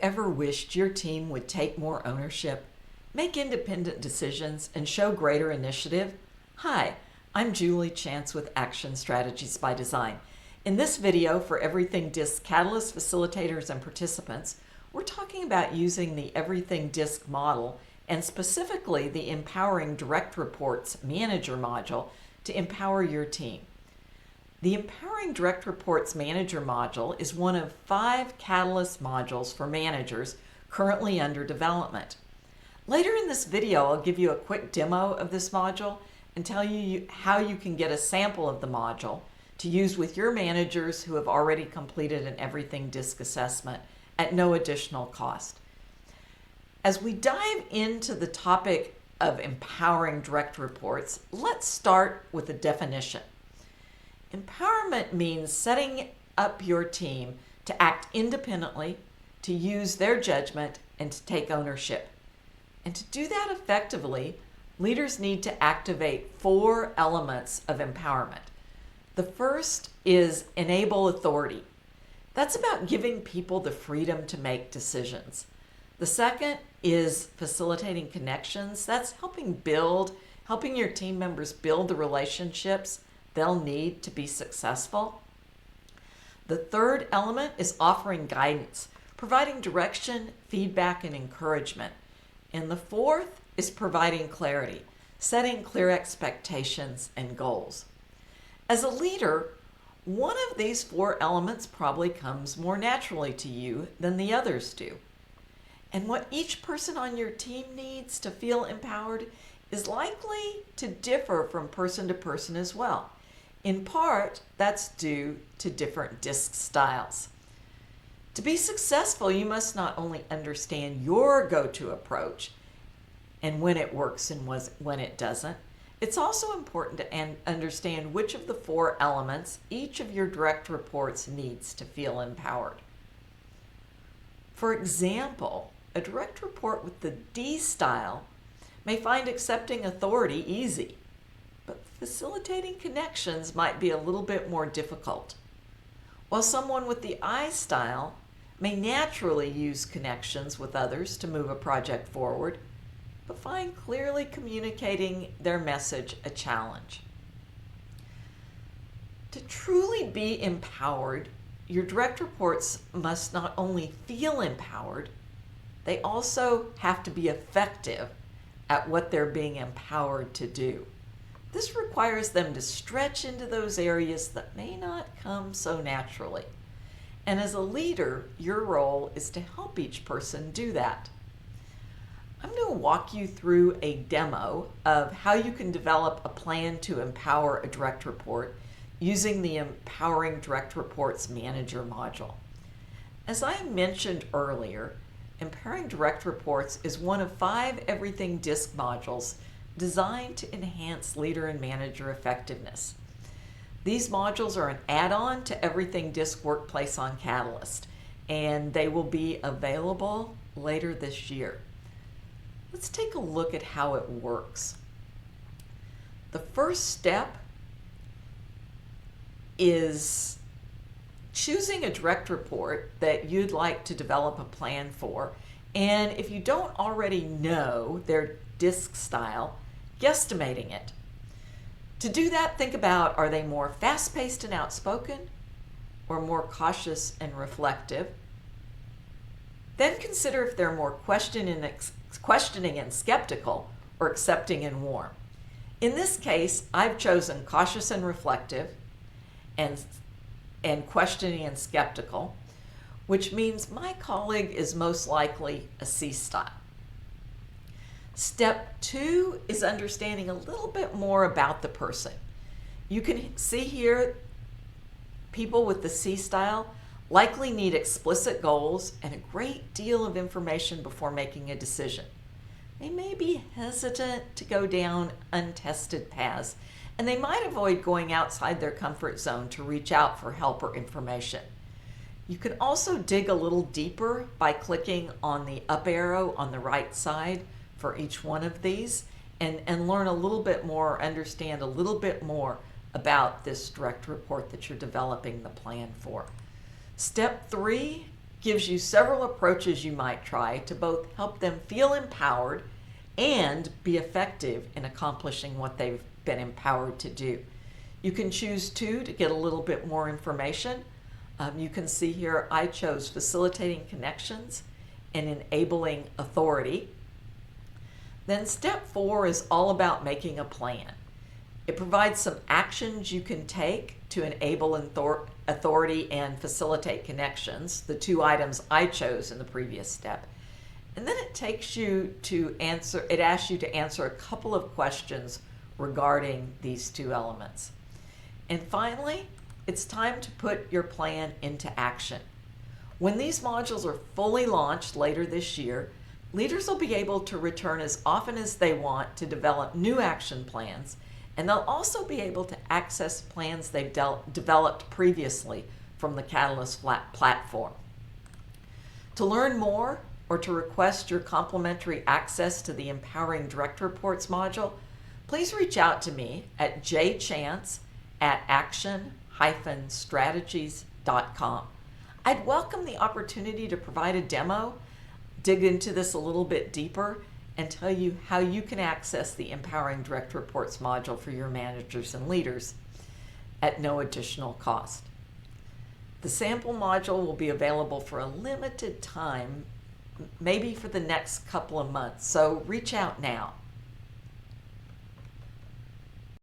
ever wished your team would take more ownership, make independent decisions, and show greater initiative? Hi, I'm Julie Chance with Action Strategies by Design. In this video for Everything DiSC Catalyst facilitators and participants, we're talking about using the Everything DiSC model and specifically the Empowering Direct Reports Manager module to empower your team. The Empowering Direct Reports Manager module is one of 5 Catalyst modules for managers currently under development. Later in this video, I'll give you a quick demo of this module and tell you how you can get a sample of the module to use with your managers who have already completed an Everything DiSC assessment at no additional cost. As we dive into the topic of empowering direct reports, let's start with a definition. Empowerment means setting up your team to act independently, to use their judgment, and to take ownership. And to do that effectively, leaders need to activate 4 elements of empowerment. The first is enable authority. That's about giving people the freedom to make decisions. The second is facilitating connections. That's helping your team members build the relationships they'll need to be successful. The third element is offering guidance, providing direction, feedback, and encouragement. And the fourth is providing clarity, setting clear expectations and goals. As a leader, one of these 4 elements probably comes more naturally to you than the others do. And what each person on your team needs to feel empowered is likely to differ from person to person as well. In part, that's due to different DiSC styles. To be successful, you must not only understand your go-to approach and when it works and when it doesn't, it's also important to understand which of the 4 elements each of your direct reports needs to feel empowered. For example, a direct report with the D style may find accepting authority easy, but facilitating connections might be a little bit more difficult. While someone with the I style may naturally use connections with others to move a project forward, but find clearly communicating their message a challenge. To truly be empowered, your direct reports must not only feel empowered, they also have to be effective at what they're being empowered to do. This requires them to stretch into those areas that may not come so naturally. And as a leader, your role is to help each person do that. I'm going to walk you through a demo of how you can develop a plan to empower a direct report using the Empowering Direct Reports Manager module. As I mentioned earlier, Empowering Direct Reports is one of 5 Everything DiSC modules designed to enhance leader and manager effectiveness. These modules are an add-on to Everything DiSC Workplace on Catalyst, and they will be available later this year. Let's take a look at how it works. The first step is choosing a direct report that you'd like to develop a plan for, and if you don't already know their DiSC style, guesstimating it. To do that, think about, are they more fast-paced and outspoken or more cautious and reflective? Then consider if they're more questioning and skeptical or accepting and warm. In this case, I've chosen cautious and reflective and questioning and skeptical, which means my colleague is most likely a C style. Step 2 is understanding a little bit more about the person. You can see here people with the C style likely need explicit goals and a great deal of information before making a decision. They may be hesitant to go down untested paths, and they might avoid going outside their comfort zone to reach out for help or information. You can also dig a little deeper by clicking on the up arrow on the right side for each one of these and learn a little bit more, understand a little bit more about this direct report that you're developing the plan for. Step 3, gives you several approaches you might try to both help them feel empowered and be effective in accomplishing what they've been empowered to do. You can choose two to get a little bit more information. You can see here I chose facilitating connections and enabling authority. Then step 4 is all about making a plan. It provides some actions you can take to enable authority and facilitate connections, the two items I chose in the previous step. And then it asks you to answer a couple of questions regarding these two elements. And finally, it's time to put your plan into action. When these modules are fully launched later this year, leaders will be able to return as often as they want to develop new action plans, and they'll also be able to access plans they've developed previously from the Catalyst platform. To learn more or to request your complimentary access to the Empowering Direct Reports module, please reach out to me at jchance@action-strategies.com. I'd welcome the opportunity to provide a demo, dig into this a little bit deeper, and tell you how you can access the Empowering Direct Reports module for your managers and leaders at no additional cost. The sample module will be available for a limited time, maybe for the next couple of months, so reach out now.